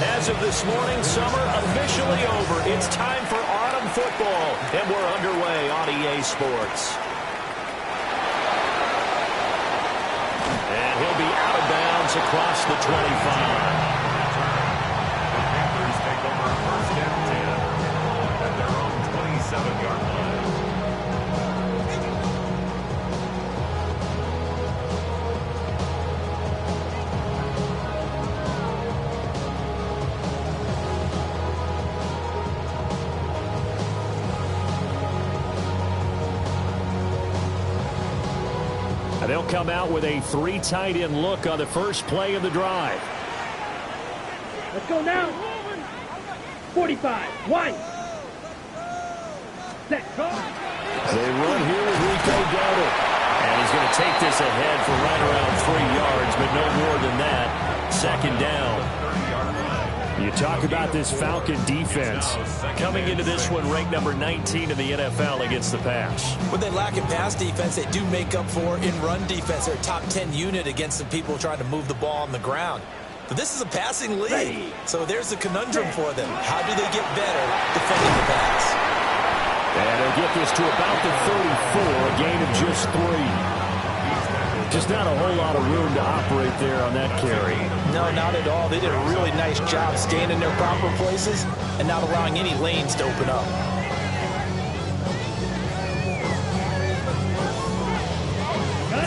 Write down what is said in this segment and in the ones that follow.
As of this morning, summer officially over. It's time for autumn football, and we're underway on EA Sports. And he'll be out of bounds across the 25. The Panthers take over first and 10 at their own 27-yard line. They'll come out with a 3 tight end look on the first play of the drive. Let's go now. 45. One. Set. They run here with Rico Dowdle. And he's going to take this ahead for right around 3 yards, but no more than that. Second down. You talk about this Falcon defense. Coming into this one ranked number 19 in the NFL against the pass. When they lack in pass defense, they do make up for in run defense. They're a top 10 unit against some people trying to move the ball on the ground. But this is a passing league. So there's a conundrum for them. How do they get better defending the pass? And they'll get this to about the 34, a gain of just 3. Just not a whole lot of room to operate there on that carry. No, not at all. They did a really nice job staying in their proper places and not allowing any lanes to open up.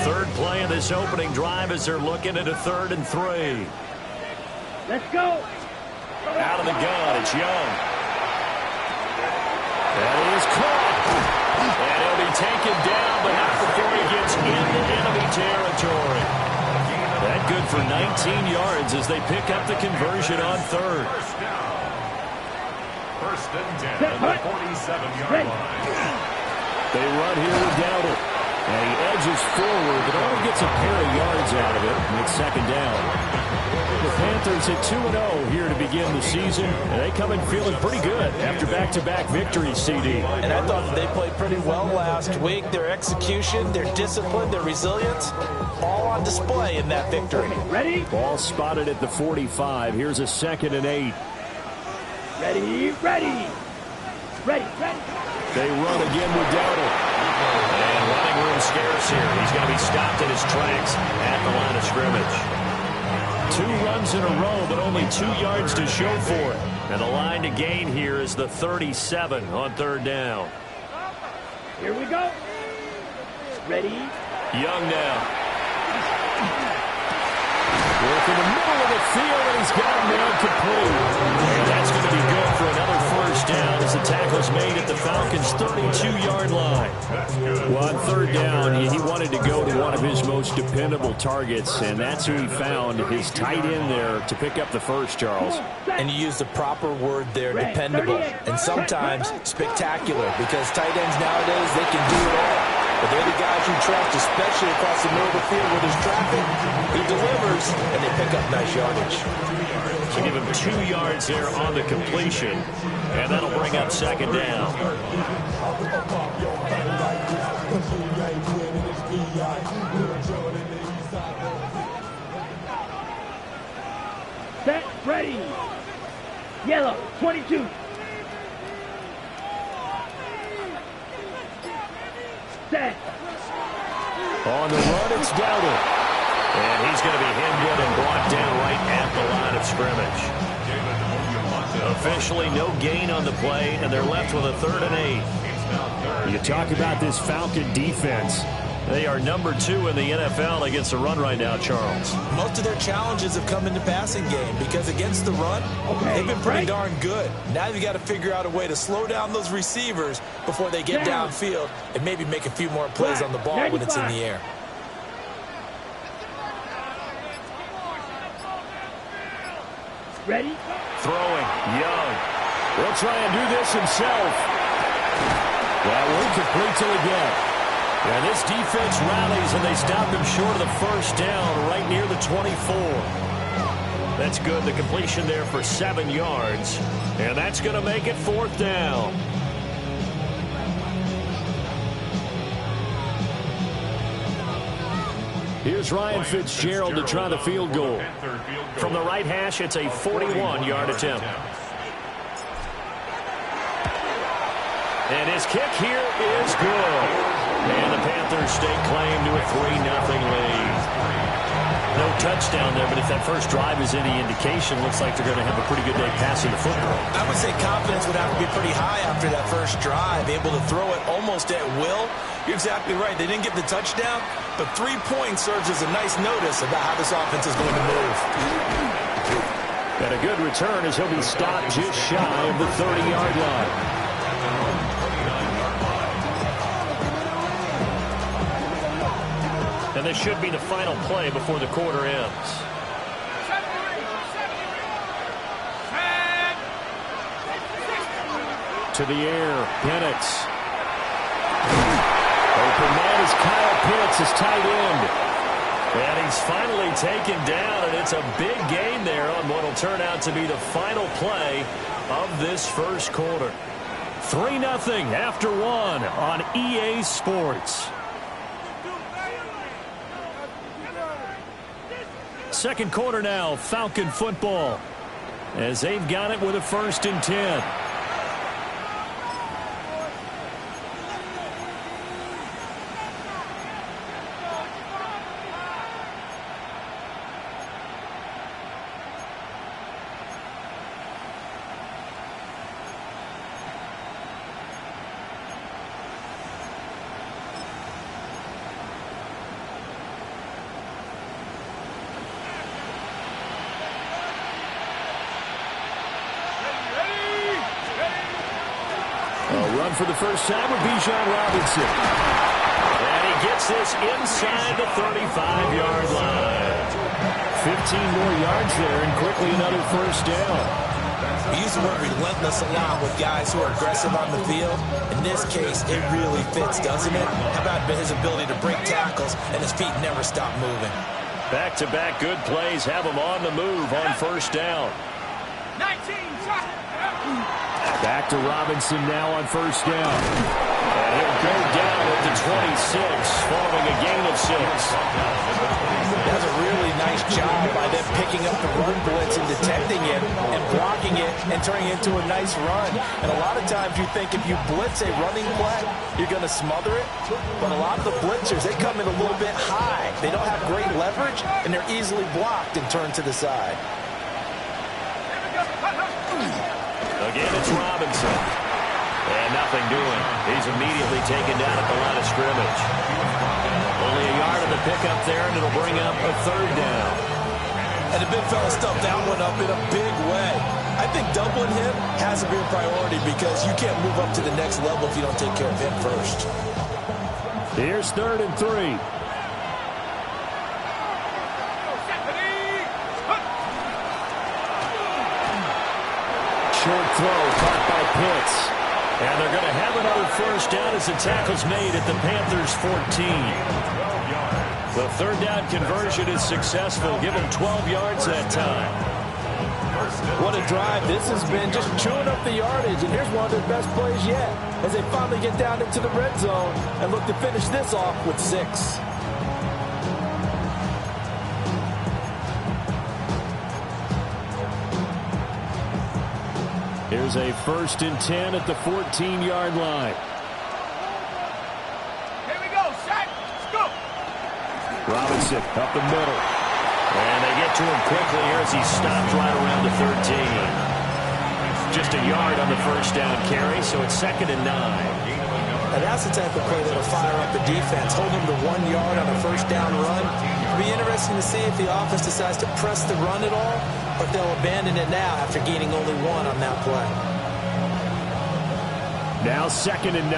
Third play of this opening drive as they're looking at a 3rd and 3. Let's go. Out of the gun, it's Young. That is caught. And he'll be taken down, but not before he gets into enemy territory. That good for 19 yards as they pick up the conversion on 3rd. First and 10 at the 47-yard line. They run here with Dowdle. And he edges forward, but only gets a pair of yards out of it, and it's second down. The Panthers at 2-0 here to begin the season, and they come in feeling pretty good after back-to-back victories, CD. And I thought they played pretty well last week. Their execution, their discipline, their resilience, all on display in that victory. Ready? Ball spotted at the 45. Here's a 2nd and 8. Ready, ready. Ready, ready. They run again with Dowdle. And running room scarce here. He's going to be stopped in his tracks at the line of scrimmage. 2 runs in a row, but only 2 yards to show for it. And the line to gain here is the 37 on 3rd down. Here we go. Ready? Young now. Work in the middle of the field, and he's got him nailed complete. And that's going to be good for another first down as the tackle's made at the Falcons' 32-yard line. Well, on 3rd down, he wanted to go to one of his most dependable targets, and that's who he found, his tight end there, to pick up the first, Charles. And you use the proper word there, dependable, and sometimes spectacular, because tight ends nowadays, they can do it all. But they're the guys you trust, especially across the middle of the field where there's traffic. He delivers, and they pick up nice yardage. So give him 2 yards there on the completion, and that'll bring up second down. Set, ready. Yellow, 22. Set. On the run, it's Dowdle. And he's going to be hemmed in and brought down right at the line of scrimmage. Officially no gain on the play, and they're left with a 3rd and 8. You talk about this Falcon defense. They are number 2 in the NFL against the run right now, Charles. Most of their challenges have come in the passing game because against the run, they've been pretty darn good. Now you've got to figure out a way to slow down those receivers before they get downfield and maybe make a few more plays on the ball when it's in the air. Ready? Throwing, Young. Will try and do this himself. That won't complete till again. And this defense rallies, and they stop him short of the first down right near the 24. That's good. The completion there for 7 yards. And that's going to make it 4th down. Here's Ryan Fitzgerald to try the field goal. From the right hash, it's a 41-yard attempt. And his kick here is good. And the Panthers stake claim to a 3-0 lead. No touchdown there, but if that first drive is any indication, looks like they're going to have a pretty good day passing the football. I would say confidence would have to be pretty high after that first drive, able to throw it almost at will. You're exactly right. They didn't get the touchdown, but 3 points serves as a nice notice about how this offense is going to move. And a good return as he'll be stopped just shy of the 30-yard line. And this should be the final play before the quarter ends. To the air, Pantherz. Open man is Kyle Pitts, his tight end. And he's finally taken down, and it's a big gain there on what will turn out to be the final play of this first quarter. 3-0 after one on EA Sports. Second quarter now, Falcon football, as they've got it with a 1st and 10. Run for the first time with Bijan Robinson. And he gets this inside the 35-yard line. 15 more yards there and quickly another first down. We use the word relentless a lot with guys who are aggressive on the field. In this case, it really fits, doesn't it? How about his ability to break tackles and his feet never stop moving? Back-to-back good plays have him on the move on first down. 19, Back to Robinson now on first down. And he'll go down at the 26 following a gain of 6. That's a really nice job by them picking up the run blitz and detecting it and blocking it and turning it into a nice run. And a lot of times you think if you blitz a running play, you're going to smother it. But a lot of the blitzers, they come in a little bit high. They don't have great leverage, and they're easily blocked and turned to the side. Again, it's Robinson. And nothing doing. He's immediately taken down at the line of scrimmage. Only a yard of the pickup there, and it'll bring up a 3rd down. And the big fella stuffed that one up in a big way. I think doubling him has to be a priority because you can't move up to the next level if you don't take care of him first. Here's 3rd and 3. Short throw caught by Pitts. And they're going to have another first down as the tackle's made at the Panthers 14. The 3rd down conversion is successful. Give them 12 yards that time. What a drive this has been, just chewing up the yardage. And here's one of their best plays yet as they finally get down into the red zone and look to finish this off with 6. Here's a 1st and 10 at the 14-yard line. Here we go, set, let's go. Robinson up the middle. And they get to him quickly here as he stops right around the 13. Just a yard on the first down carry, so it's 2nd and 9. And that's the type of play that will fire up the defense. Hold them to 1 yard on a first down run. It'll be interesting to see if the offense decides to press the run at all, or if they'll abandon it now after gaining only 1 on that play. Now 2nd and 9.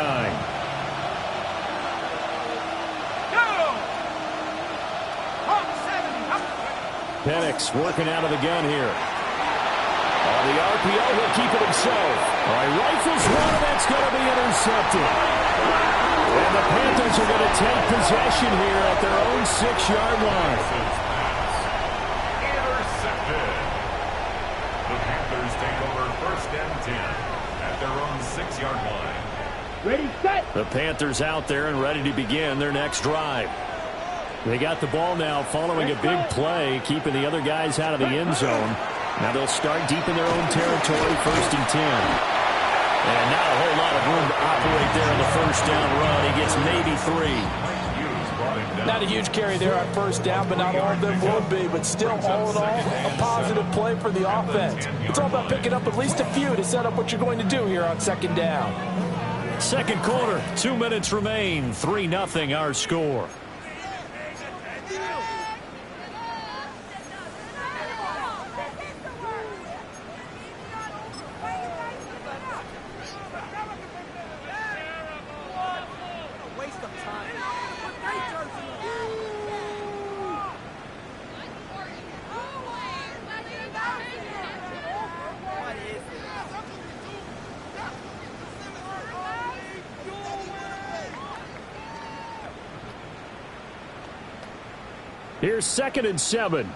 Pantherz working out of the gun here. On the RPO, he'll keep it himself. All right, rifles one, that's going to be intercepted. And the Panthers are going to take possession here at their own 6-yard line. Intercepted. The Panthers take over 1st and 10 at their own 6-yard line. Ready, set. The Panthers out there and ready to begin their next drive. They got the ball now following a big play, keeping the other guys out of the end zone. Now they'll start deep in their own territory, 1st and 10. And not a whole lot of room to operate there on the first down run. He gets maybe 3. Not a huge carry there on 1st down, but not all of them will be. But still, all in all, a positive play for the offense. It's all about picking up at least a few to set up what you're going to do here on 2nd down. Second quarter, 2 minutes remain. 3-0 our score. Here's 2nd and 7.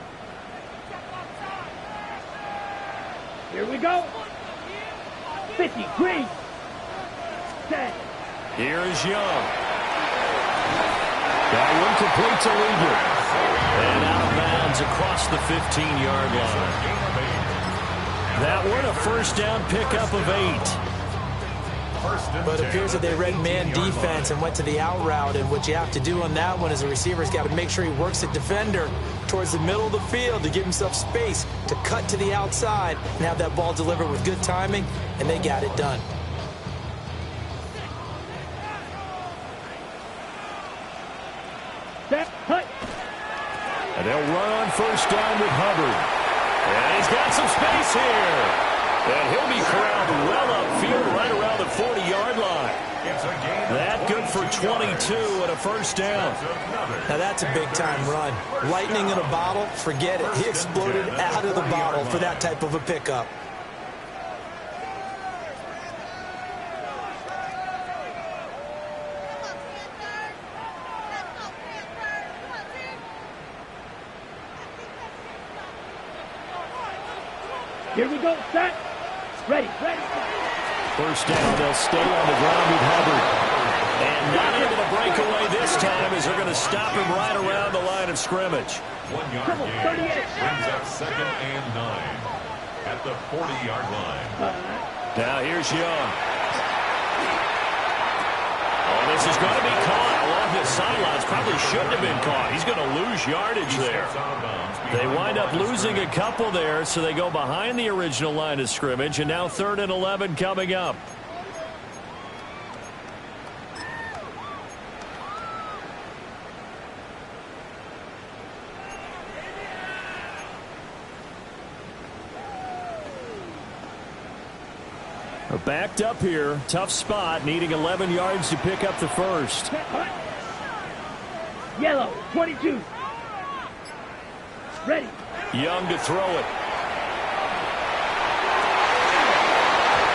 Here we go. 50, green. 10. Here is Young. That one complete to Lieber. And out of bounds across the 15-yard line. That one a first down pickup of 8. But it appears that they read man defense and went to the out route. And what you have to do on that one is the receiver's got to make sure he works the defender towards the middle of the field to give himself space to cut to the outside and have that ball delivered with good timing, and they got it done. And they'll run on first down with Hubbard. And he's got some space here. And he'll be corralled well upfield right around the 40-yard line. That good for 22 and a first down. Now that's a big-time run. Lightning in a bottle, forget it. He exploded out of the bottle for that type of a pickup. Here we go, set. Ready. First down, they'll stay on the ground with Hubbard. And not into the breakaway this time as they're going to stop him right around the line of scrimmage. 1-yard gain brings up 2nd and 9 at the 40-yard line. Now here's Young. Oh, this is going to be caught along the sidelines. Probably shouldn't have been caught. He's going to lose yardage there. They wind up losing a couple there, so they go behind the original line of scrimmage, and now 3rd and 11 coming up. We're backed up here. Tough spot, needing 11 yards to pick up the first. Yellow, 22. Ready. Young to throw it.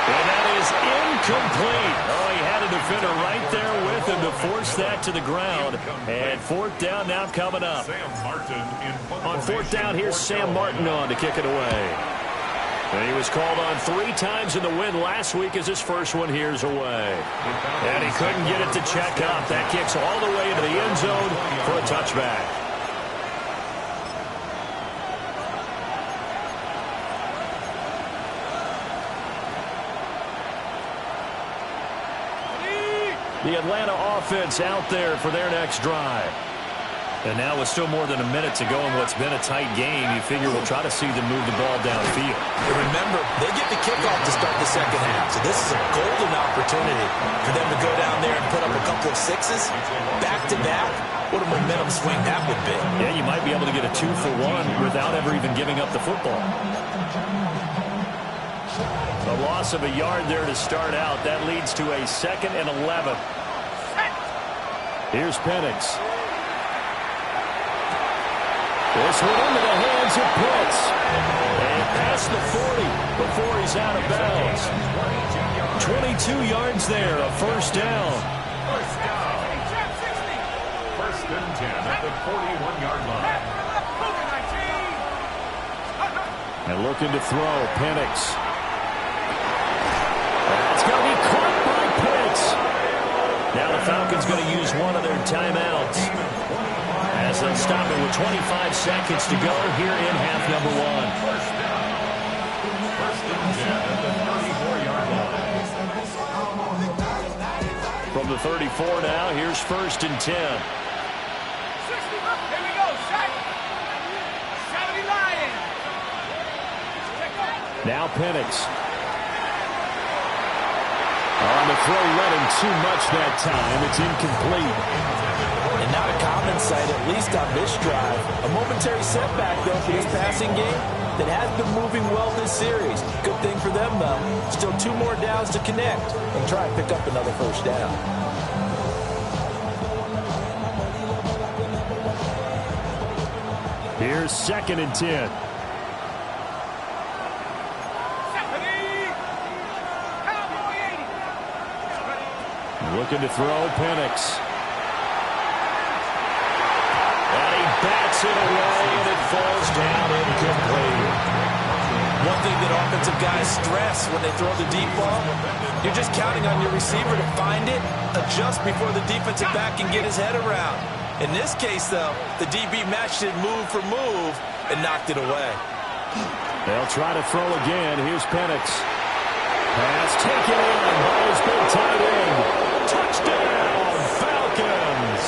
And that is incomplete. Oh, he had a defender right there with him to force that to the ground. And 4th down now coming up. On 4th down, here's Sam Martin on to kick it away. And he was called on 3 times in the win last week as his first one here's away. And he couldn't get it to check up. That kicks all the way into the end zone for a touchback. The Atlanta offense out there for their next drive. And now with still more than a minute to go in what's been a tight game, you figure we'll try to see them move the ball downfield. And remember, they get the kickoff to start the second half, so this is a golden opportunity for them to go down there and put up a couple of sixes back-to-back. What a momentum swing that would be. Yeah, you might be able to get a 2-for-1 without ever even giving up the football. A loss of a yard there to start out. That leads to a 2nd and 11. Here's Pantherz. This one into the hands of Pitts. And past the 40 before he's out of bounds. 22 yards there, a first down. First and 10 at the 41-yard line. And looking to throw, Pantherz. That's going to be caught by Pitts. Now the Falcons going to use one of their timeouts. As as they'll stop it with 25 seconds to go here in half number one. First and 10 at the 34-yard line. From the 34 now, here's first and 10. Here we go, shot. Shouty Lion. Now Pantherz. On the throw, led him too much that time. It's incomplete. And not a common sight, at least on this drive. A momentary setback, though, for this passing game that has been moving well this series. Good thing for them, though. Still 2 more downs to connect and try and pick up another first down. Here's second and 10. Looking to throw, Pantherz. And he bats it away, and it falls down incomplete. One thing that offensive guys stress when they throw the deep ball, you're just counting on your receiver to find it, adjust before the defensive back can get his head around. In this case, though, the DB matched it move for move and knocked it away. They'll try to throw again. Here's Pantherz. Pass taken in by his big tight end. Touchdown, Falcons!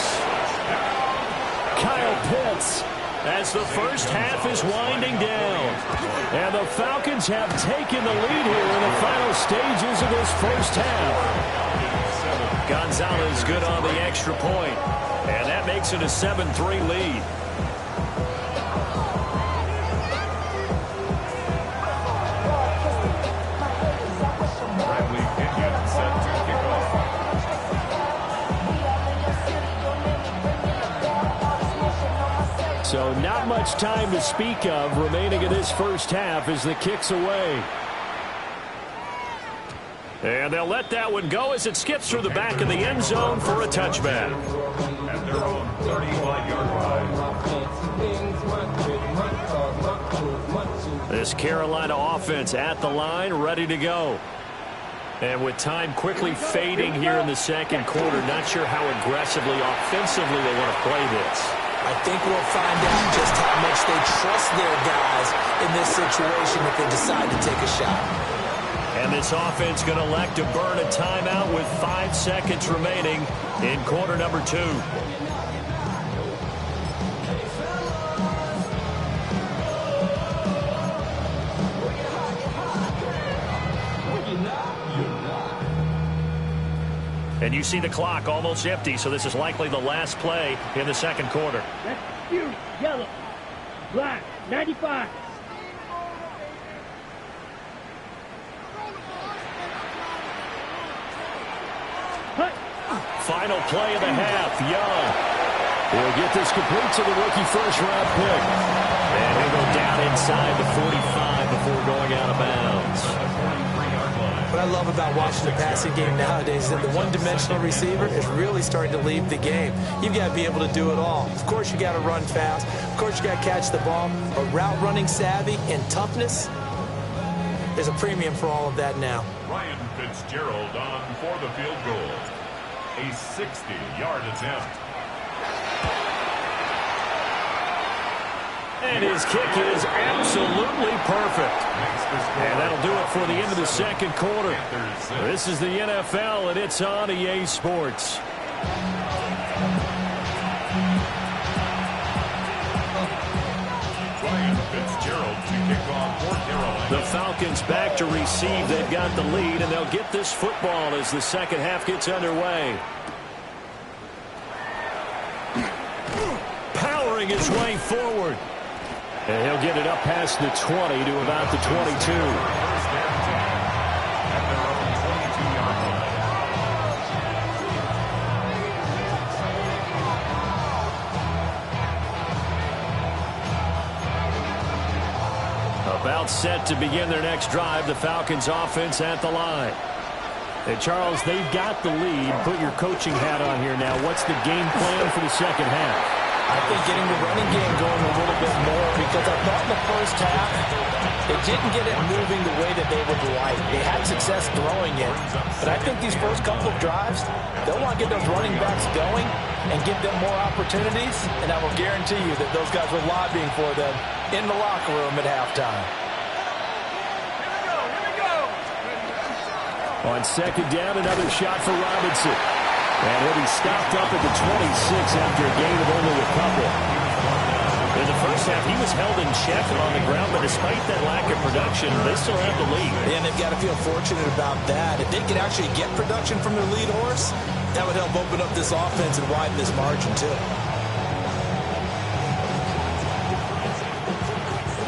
Kyle Pitts, as the first half is winding down. And the Falcons have taken the lead here in the final stages of this first half. Gonzalez good on the extra point. And that makes it a 7-3 lead. So not much time to speak of remaining in this first half as the kick's away. And they'll let that one go as it skips through the back of the end zone for a touchback. At their own 35-yard line. This Carolina offense at the line, ready to go. And with time quickly fading here in the second quarter, not sure how aggressively, offensively they want to play this. I think we'll find out just how much they trust their guys in this situation if they decide to take a shot. And this offense going to elect to burn a timeout with 5 seconds remaining in quarter number 2. And you see the clock almost empty, so this is likely the last play in the second quarter. That's Fury, yellow, black, 95. Cut. Final play of the half, Young. He'll get this complete to the rookie first-round pick. And he'll go down inside the 45 before going out of bounds. What I love about watching the passing game nowadays is that the one-dimensional receiver is really starting to leave the game. You've got to be able to do it all. Of course, you got to run fast. Of course, you got to catch the ball. But route running savvy and toughness, there's a premium for all of that now. Ryan Fitzgerald on for the field goal. A 60-yard attempt. And his kick is absolutely perfect. And that'll do it for the end of the second quarter. This is the NFL, and it's on EA Sports. Ryan Fitzgerald to kick off for Carolina. The Falcons back to receive. They've got the lead, and they'll get this football as the second half gets underway. Powering his way forward. And he'll get it up past the 20 to about the 22. First and 10 at their own 22-yard line. About set to begin their next drive, the Falcons offense at the line. And Charles, they've got the lead. Put your coaching hat on here now. What's the game plan for the second half? I think getting the running game going a little bit more, because I thought in the first half they didn't get it moving the way that they would like. They had success throwing it, but I think these first couple of drives, they'll want to get those running backs going and give them more opportunities, and I will guarantee you that those guys were lobbying for them in the locker room at halftime. On second down, another shot for Robinson. And he'll be stopped up at the 26 after a gain of only a couple. In the first half, he was held in check on the ground, but despite that lack of production, they still have the lead. And they've got to feel fortunate about that. If they could actually get production from their lead horse, that would help open up this offense and widen this margin, too.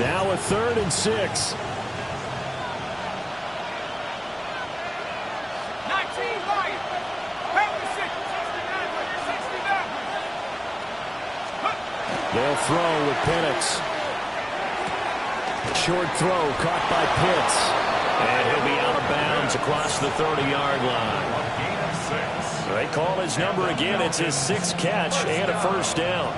Now a 3rd and 6. They'll throw with Pantherz. Short throw caught by Pitts. And he'll be out of bounds across the 30-yard line. They call his number again. It's his 6th catch and a first down.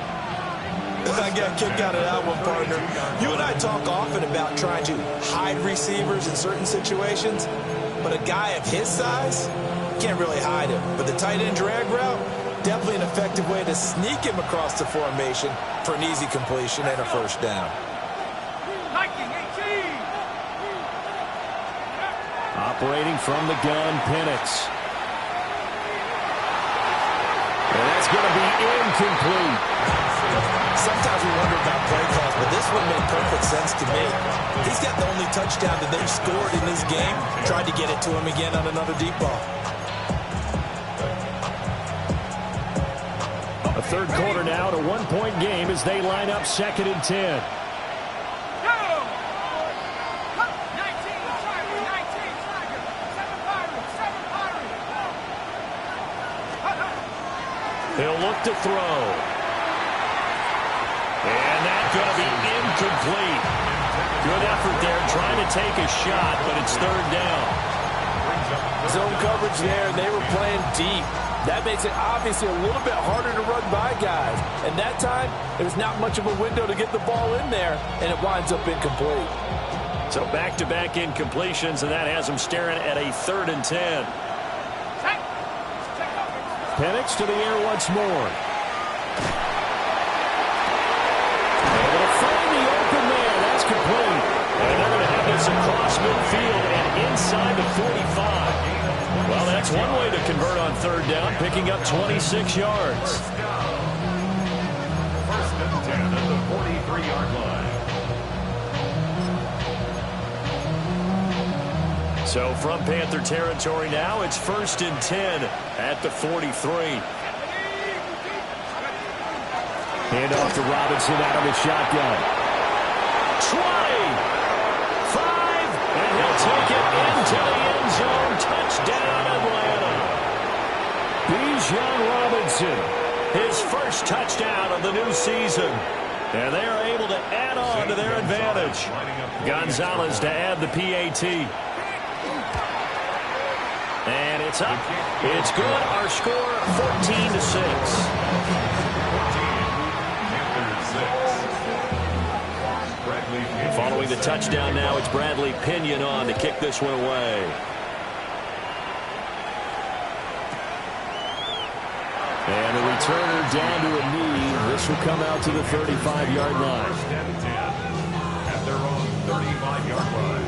I got kicked out of that one, partner. You and I talk often about trying to hide receivers in certain situations, but a guy of his size can't really hide him. But the tight end drag route, definitely an effective way to sneak him across the formation for an easy completion and a first down. Operating from the gun, Pantherz. And that's going to be incomplete. Sometimes we wonder about play calls, but this one made perfect sense to me. He's got the only touchdown that they've scored in this game. Tried to get it to him again on another deep ball. A third quarter now, to 1-point game as they line up 2nd and 10. He'll look to throw. And that's going to be incomplete. Good effort there trying to take a shot, but it's 3rd down. Zone coverage there, and they were playing deep. That makes it obviously a little bit harder to run by guys. And that time, there's not much of a window to get the ball in there, and it winds up incomplete. So back-to-back incompletions, and that has them staring at a 3rd and 10. Pantherz to the air once more. Able to find the open man. That's complete. And they're going to have this across midfield and inside the 45. Well, that's one way to convert on 3rd down, picking up 26 yards. 1st and 10 at the 43-yard line. So from Panther territory now, it's 1st and 10 at the 43. Hand off to Robinson out of the shotgun. 20, 5, and he'll take it into the end zone. Touchdown, Atlanta. Bijan Robinson, his first touchdown of the new season. And they are able to add on to their advantage. Gonzalez to add the PAT. And it's up. It's good. Our score, 14-6. Following the touchdown now, it's Bradley Pinion on to kick this one away. And the returner down to a knee. This will come out to the 35-yard line. 1st and 10 at their own 35-yard line.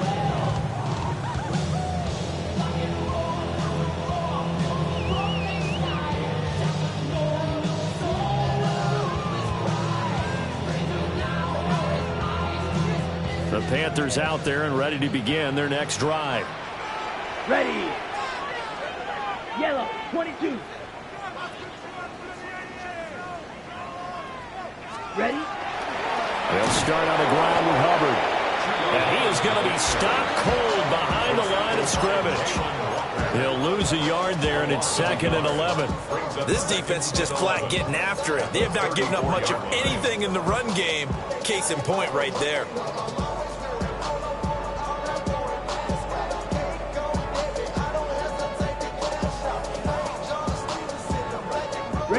The Panthers out there and ready to begin their next drive. Ready. Yellow, 22. Ready? They'll start on the ground with Hubbard. And he is going to be stopped cold behind the line of scrimmage. He'll lose a yard there, and it's 2nd and 11. This defense is just flat getting after it. They have not given up much of anything in the run game. Case in point right there.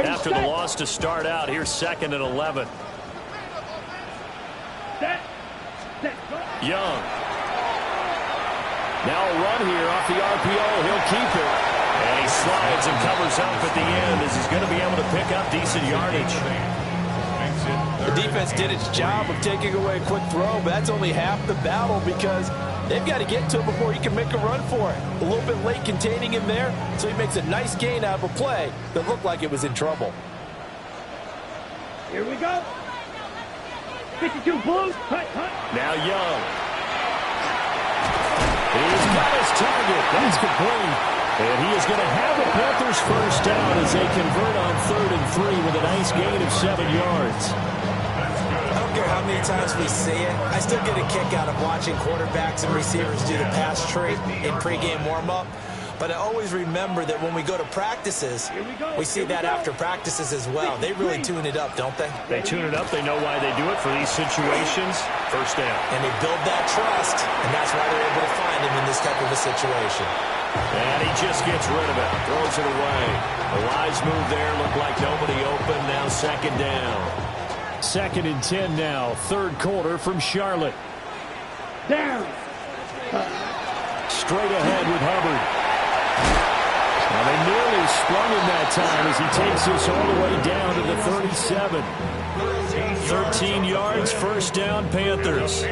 after the loss to start out. Here's 2nd and 11. Young. Now a run here off the RPO. He'll keep it. And he slides and covers up at the end as he's going to be able to pick up decent yardage. The defense did its job of taking away a quick throw, but that's only half the battle because they've got to get to him before he can make a run for it. A little bit late containing him there, so he makes a nice gain out of a play that looked like it was in trouble. Here we go. 52 Blues. Now Young. He's got his target. That's complete. And he is going to have the Panthers first down as they convert on 3rd and 3 with a nice gain of 7 yards. I don't care how many times we see it. I still get a kick out of watching quarterbacks and receivers do the pass tree in pregame warm-up. But I always remember that when we go to practices, we see that after practices as well. They really tune it up, don't they? They tune it up. They know why they do it for these situations. First down. And they build that trust, and that's why they're able to find him in this type of a situation. And he just gets rid of it. Throws it away. A wise move there. Looked like nobody open. Now 2nd down. 2nd and 10 now. 3rd quarter from Charlotte. Down. Straight ahead with Hubbard. Now they nearly sprung him that time as he takes us all the way down to the 37. 13 yards, first down, Panthers.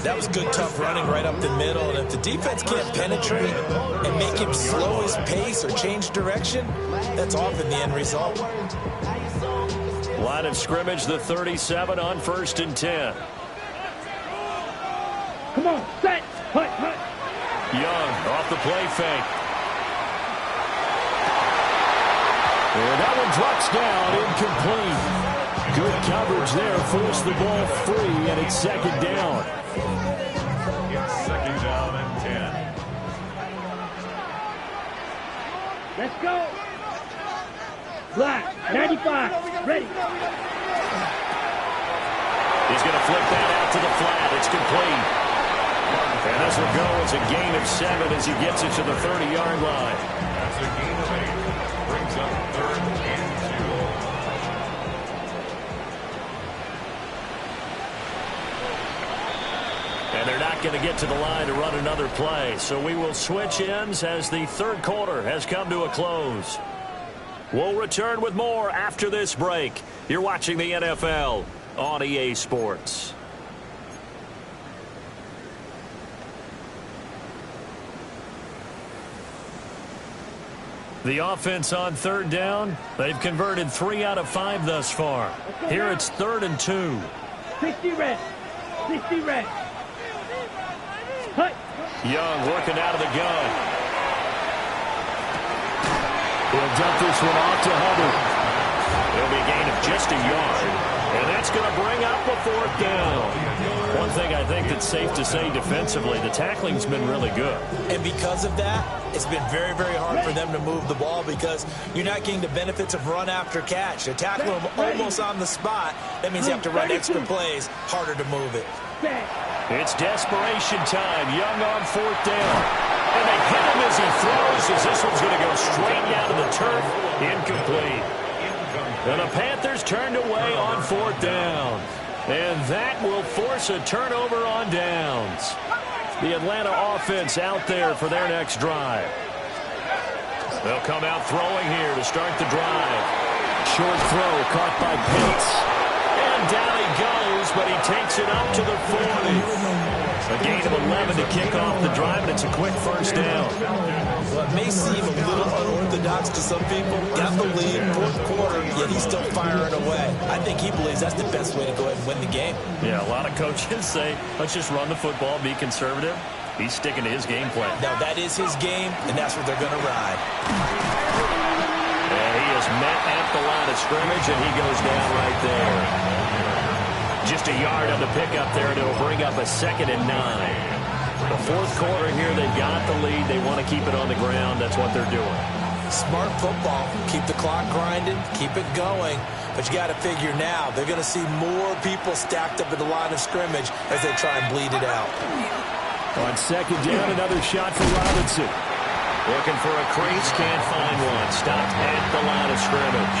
That was good, tough running right up the middle. And if the defense can't penetrate and make him slow his pace or change direction, that's often the end result. Line of scrimmage, the 37 on 1st and 10. Come on, set. Hut. Young off the play fake. And that one drops down, incomplete. Good coverage there, forced the ball free, and it's 2nd down. It's 2nd down and 10. Let's go. Black, 95, ready. He's going to flip that out to the flat. It's complete. And this will go as a gain of 7 as he gets it to the 30-yard line. That's a gain of 8. Brings up 3rd and 2. And they're not going to get to the line to run another play. So we will switch ends as the 3rd quarter has come to a close. We'll return with more after this break. You're watching the NFL on EA Sports. The offense on 3rd down. They've converted 3 out of 5 thus far. Here it's 3rd and 2. 60 red. 60 red. Hut. Young working out of the gun. He'll dump this one off to Hubbard. It'll be a gain of just a yard. And that's going to bring up a 4th down. One thing I think that's safe to say defensively, the tackling's been really good. And because of that, it's been very, very hard for them to move the ball because you're not getting the benefits of run after catch. They tackle him almost on the spot. That means you have to run extra plays, harder to move it. It's desperation time. Young on 4th down. And they hit him as he throws as this one's going to go straight out of the turf. Incomplete. And the Panthers turned away on 4th down. And that will force a turnover on downs. The Atlanta offense out there for their next drive. They'll come out throwing here to start the drive. Short throw caught by Pitts. And down he goes, but he takes it up to the 40. A gain of 11 to kick off the drive, and it's a quick first down. Well, it may seem a little unorthodox to some people. Got the lead, 4th quarter, yet he's still firing away. I think he believes that's the best way to go ahead and win the game. Yeah, a lot of coaches say, let's just run the football, be conservative. He's sticking to his game plan. Now, that is his game, and that's what they're going to ride. And he is met at the line of scrimmage, and he goes down right there. Just a yard on the pickup there, and it'll bring up a 2nd and 9. The 4th quarter here, they've got the lead. They want to keep it on the ground. That's what they're doing. Smart football. Keep the clock grinding. Keep it going. But you got to figure now, they're going to see more people stacked up at the line of scrimmage as they try and bleed it out. On 2nd down, another shot for Robinson. Looking for a crease, can't find one. Stopped at the line of scrimmage.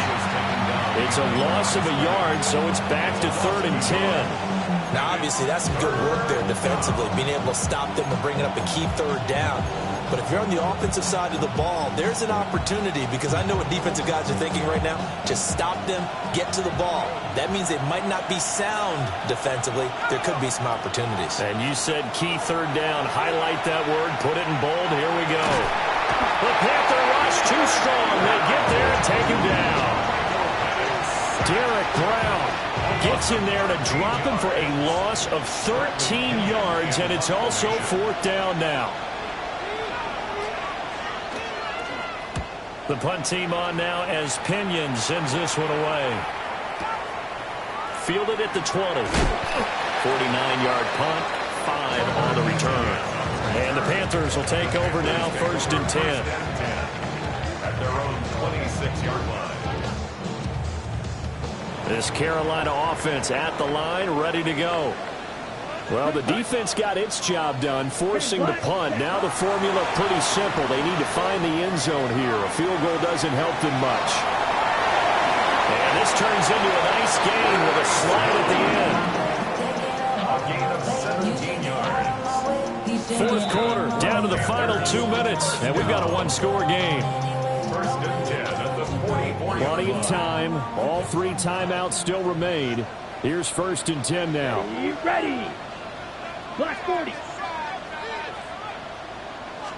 It's a loss of a yard, so it's back to 3rd and 10. Now, obviously, that's some good work there defensively, being able to stop them and bring it up a key 3rd down. But if you're on the offensive side of the ball, there's an opportunity, because I know what defensive guys are thinking right now. Just stop them, get to the ball. That means they might not be sound defensively. There could be some opportunities. And you said key 3rd down. Highlight that word. Put it in bold. Here we go. The Panther rush too strong. They get there and take him down. Derek Brown gets in there to drop him for a loss of 13 yards, and it's also 4th down now. The punt team on now as Pinion sends this one away. Fielded at the 20. 49-yard punt, 5 on the return. And the Panthers will take over now, 1st and 10. At their own 26-yard line. This Carolina offense at the line, ready to go. Well, the defense got its job done, forcing the punt. Now the formula pretty simple. They need to find the end zone here. A field goal doesn't help them much. And this turns into a nice gain with a slide at the end. A gain of 17 yards. 4th quarter, down to the final 2 minutes, and we've got a 1-score game. 1st and 10 at the 44-yard line. Plenty of time. All 3 timeouts still remain. Here's 1st and 10 now. Be ready. Block 40.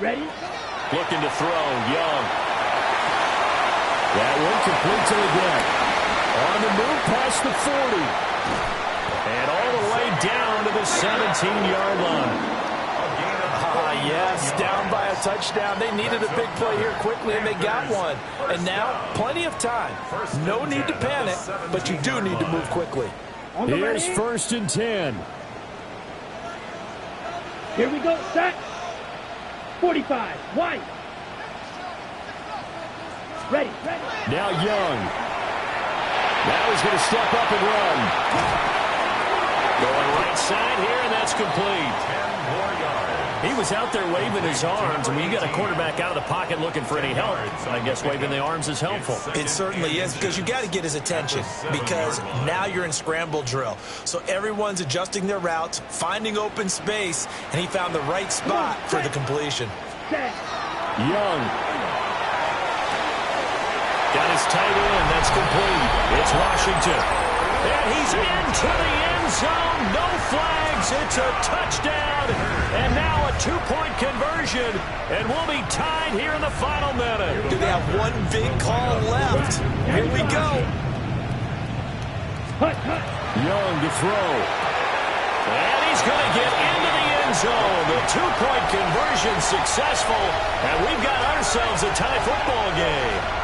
Ready? Looking to throw, Young. That one complete to the ground. On the move past the 40. And all the way down to the 17-yard line. Yes, down by a touchdown. They needed a big play here quickly, and they got one. And now, plenty of time. No need to panic, but you do need to move quickly. Here's 1st and 10. Here we go, set. 45, wide. Ready. Now Young. Now he's going to step up and run. Going right side here, and that's complete. 10 more yards. He was out there waving his arms, and when you got a quarterback out of the pocket looking for any help, I guess waving the arms is helpful. It certainly is, because you got to get his attention, because now you're in scramble drill. So everyone's adjusting their routes, finding open space, and he found the right spot for the completion. Young. Got his tight end. That's complete. It's Washington. And he's into the end zone. No flags. It's a touchdown. And now a 2-point conversion. And we'll be tied here in the final minute. Do they have one big call left? Here we go. Young to throw. And he's going to get into the end zone. The 2-point conversion successful. And we've got ourselves a tie football game.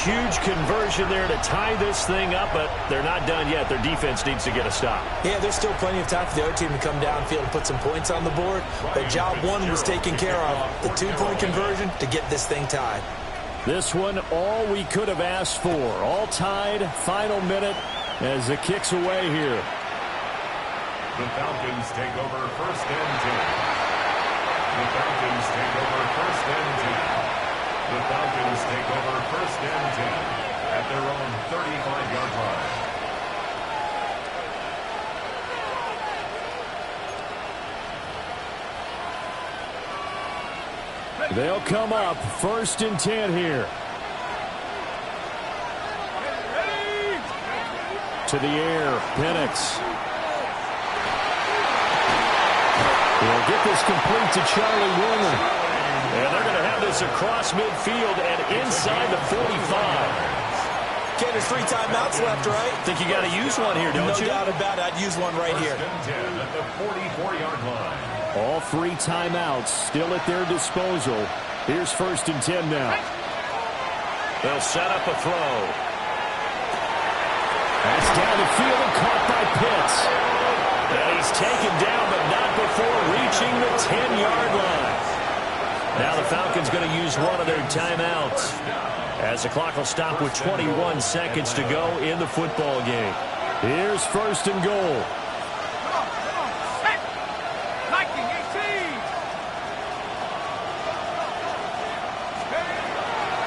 Huge conversion there to tie this thing up, but they're not done yet. Their defense needs to get a stop. Yeah, there's still plenty of time for the other team to come downfield and put some points on the board, but job 1 was taken care of. The 2-point conversion to get this thing tied. This one, all we could have asked for. All tied, final minute as it kicks away here. The Falcons take over 1st and 10. The Falcons take over 1st and 10. The Falcons take over 1st and 10 at their own 35-yard line. They'll come up 1st and 10 here. To the air, Penix. He'll get this complete to Charlie Warner. And they're going to have this across midfield and inside the 45. Okay, there's 3 timeouts left, right? Think you got to use one here, don't you? No doubt about it. I'd use one right here. 1st and 10 at the 44-yard line. All 3 timeouts still at their disposal. Here's 1st and 10 now. They'll set up a throw. That's down the field and caught by Pitts. And he's taken down, but not before reaching the 10-yard line. Now the Falcons going to use one of their timeouts as the clock will stop with 21 seconds to go in the football game. Here's 1st and goal.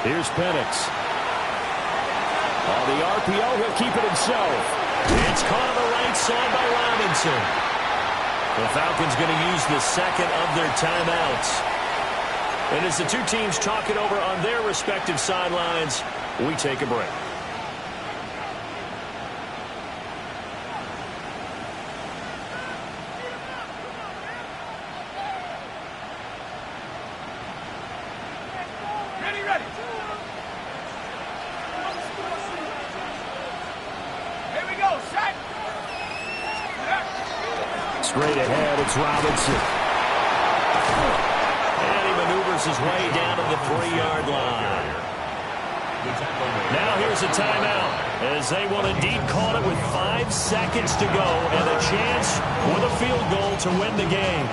Here's Pantherz. On the RPO, he'll keep it himself. It's caught on the right side by Robinson. The Falcons going to use the second of their timeouts. And as the two teams talk it over on their respective sidelines, we take a break. Ready. Here we go, set. Straight ahead, it's Robinson. And he maneuvers his way down to the 3-yard line. Now here's a timeout, as they will indeed call it with 5 seconds to go and a chance with a field goal to win the game.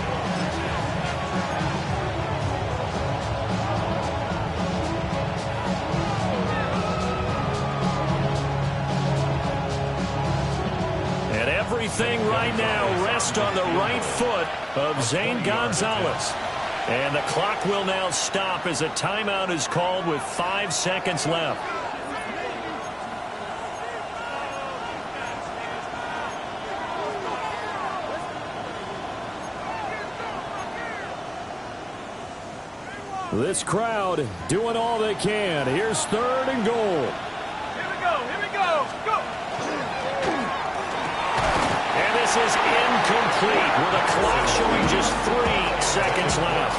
And everything right now rests on the right foot of Zane Gonzalez. And the clock will now stop as a timeout is called with 5 seconds left. This crowd doing all they can. Here's 3rd and goal. Here we go. Go. And this is incomplete with a clock showing just 3 seconds left.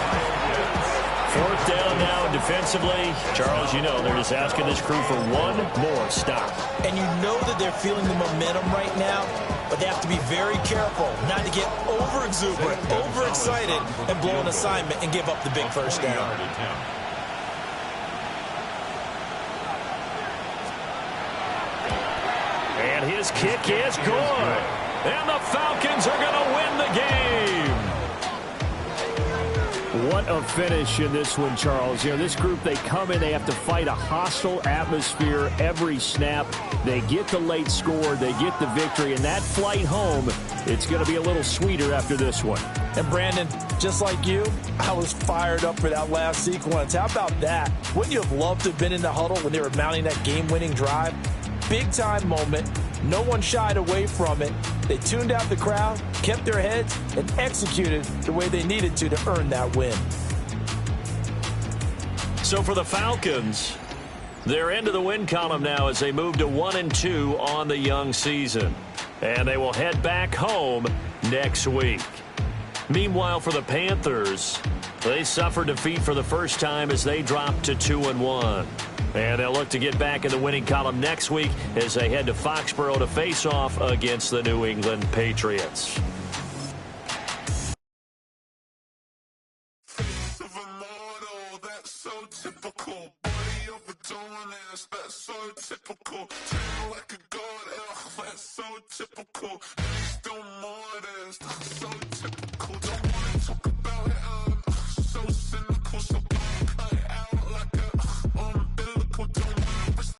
4th down now defensively. Charles, you know, they're just asking this crew for one more stop. And you know that they're feeling the momentum right now, but they have to be very careful not to get over-exuberant, overexcited, and blow an assignment and give up the big first down. And his kick is good. And the Falcons are going to win the game. What a finish in this one, Charles. You know, this group, they come in, they have to fight a hostile atmosphere every snap. They get the late score, they get the victory, and that flight home, it's going to be a little sweeter after this one. And Brandon, just like you, I was fired up for that last sequence. How about that? Wouldn't you have loved to have been in the huddle when they were mounting that game-winning drive? Big-time moment. No one shied away from it. They tuned out the crowd, kept their heads, and executed the way they needed to earn that win. So for the Falcons, they're into the win column now as they move to 1-2 on the young season. And they will head back home next week. Meanwhile, for the Panthers, they suffered defeat for the first time as they dropped to 2-1. And they'll look to get back in the winning column next week as they head to Foxborough to face off against the New England Patriots. Typical.